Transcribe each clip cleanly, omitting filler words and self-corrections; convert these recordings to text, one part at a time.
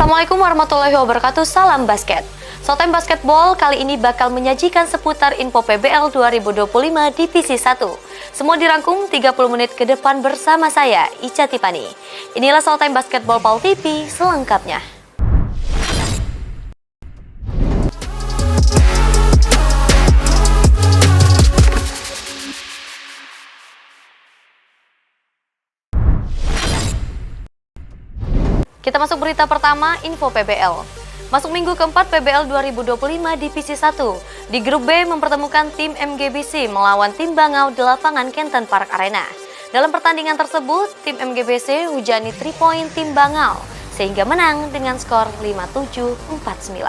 Assalamualaikum warahmatullahi wabarakatuh, salam basket. Showtime Basketball kali ini bakal menyajikan seputar info PBL 2025 Divisi 1. Semua dirangkum 30 menit ke depan bersama saya, Ica Tipani. Inilah Showtime Basketball Pal TV selengkapnya. Kita masuk berita pertama, info PBL. Masuk minggu keempat PBL 2025 Divisi 1. Di grup B mempertemukan tim MGBC melawan tim Bangau di lapangan Kenton Park Arena. Dalam pertandingan tersebut, tim MGBC hujani 3 poin tim Bangau, sehingga menang dengan skor 57-49.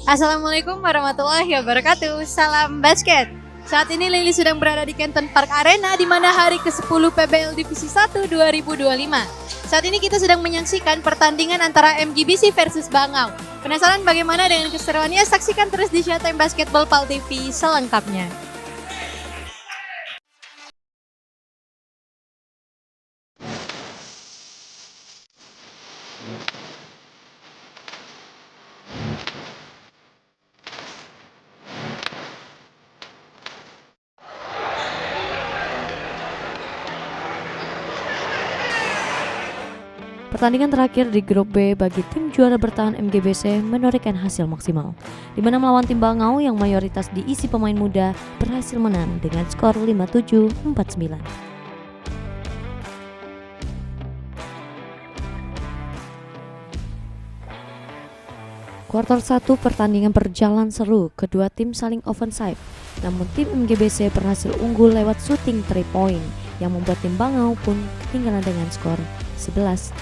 Assalamualaikum warahmatullahi wabarakatuh, salam basket. Saat ini Lili sedang berada di Kenton Park Arena di mana hari ke-10 PBL Divisi 1 2025. Saat ini kita sedang menyaksikan pertandingan antara MGBC versus Bangau. Penasaran bagaimana dengan keseruannya? Saksikan terus di Showtime Basketball Pal TV selengkapnya. Pertandingan terakhir di grup B bagi tim juara bertahan MGBC menorehkan hasil maksimal, di mana melawan tim Bangau yang mayoritas diisi pemain muda berhasil menang dengan skor 57-49. Kuartal 1 pertandingan berjalan seru, kedua tim saling offensive, namun tim MGBC berhasil unggul lewat shooting 3 point yang membuat tim Bangau pun ketinggalan dengan skor 11-8.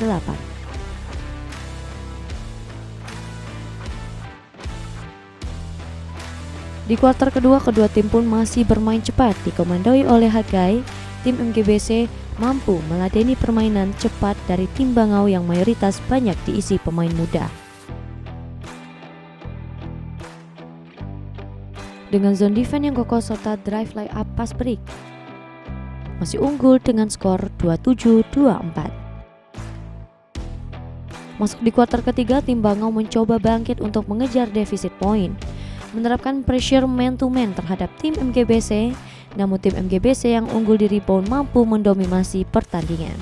Di kuarter kedua, kedua tim pun masih bermain cepat. Dikomandoi oleh Hagai, tim MGBC mampu meladeni permainan cepat dari tim Bangau yang mayoritas banyak diisi pemain muda. Dengan zone defense yang kokoh serta drive layup pass break, masih unggul dengan skor 27-24. Masuk di kuarter ketiga, tim Bangau mencoba bangkit untuk mengejar defisit poin, menerapkan pressure man-to-man terhadap tim MGBC, namun tim MGBC yang unggul di rebound mampu mendominasi pertandingan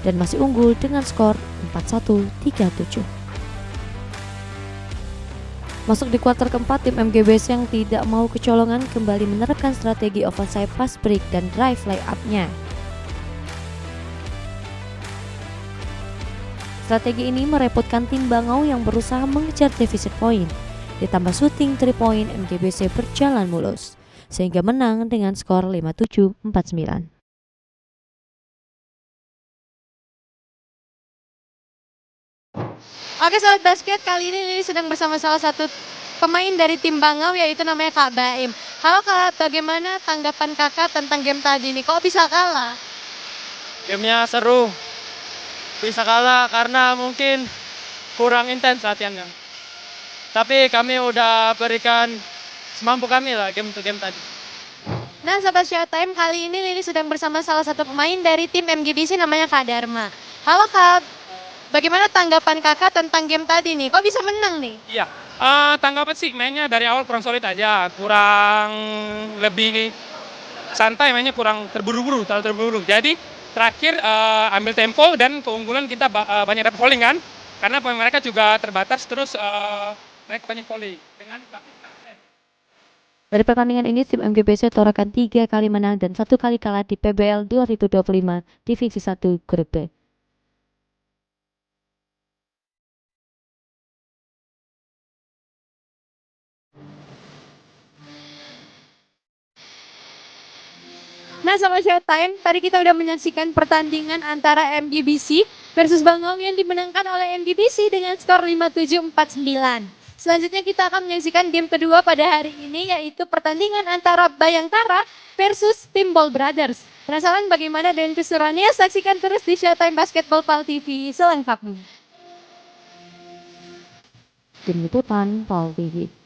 dan masih unggul dengan skor 41-37. Masuk di kuarter keempat, tim MGBC yang tidak mau kecolongan kembali menerapkan strategi offensive pass break dan drive layup-nya. Strategi ini merepotkan tim Bangau yang berusaha mengejar defisit poin. Ditambah shooting 3 point, MGBC berjalan mulus, sehingga menang dengan skor 57-49. Oke sobat basket, kali ini Lili sedang bersama salah satu pemain dari tim Bangau yaitu namanya Kak Baim. Halo Kak, bagaimana tanggapan kakak tentang game tadi nih? Kok bisa kalah? Gamenya seru, bisa kalah karena mungkin kurang intens latihannya. Tapi kami udah berikan semampu kami lah game to game tadi. Nah sobat Showtime, kali ini Lili sedang bersama salah satu pemain dari tim MGBC namanya Kak Dharma. Halo Kak, bagaimana tanggapan kakak tentang game tadi nih? Kok bisa menang nih? Iya, tanggapan sih mainnya dari awal kurang solid aja, kurang lebih santai mainnya, kurang terburu-buru, terlalu terburu-buru. Jadi terakhir ambil tempo dan keunggulan kita banyak dapat falling kan, karena pemain mereka juga terbatas terus banyak falling. Dari pertandingan ini, tim MGBC torahkan 3 kali menang dan 1 kali kalah di PBL 2025 Divisi 1 Grup B. Nah sama Showtime, tadi kita udah menyaksikan pertandingan antara MGBC versus Bangau yang dimenangkan oleh MGBC dengan skor 57-49. Selanjutnya kita akan menyaksikan game kedua pada hari ini yaitu pertandingan antara Bayangkara versus Timbol Brothers. Penasaran bagaimana dengan keseruannya? Saksikan terus di Showtime Basketball Pal TV selengkapnya. Tim Liputan Pal TV.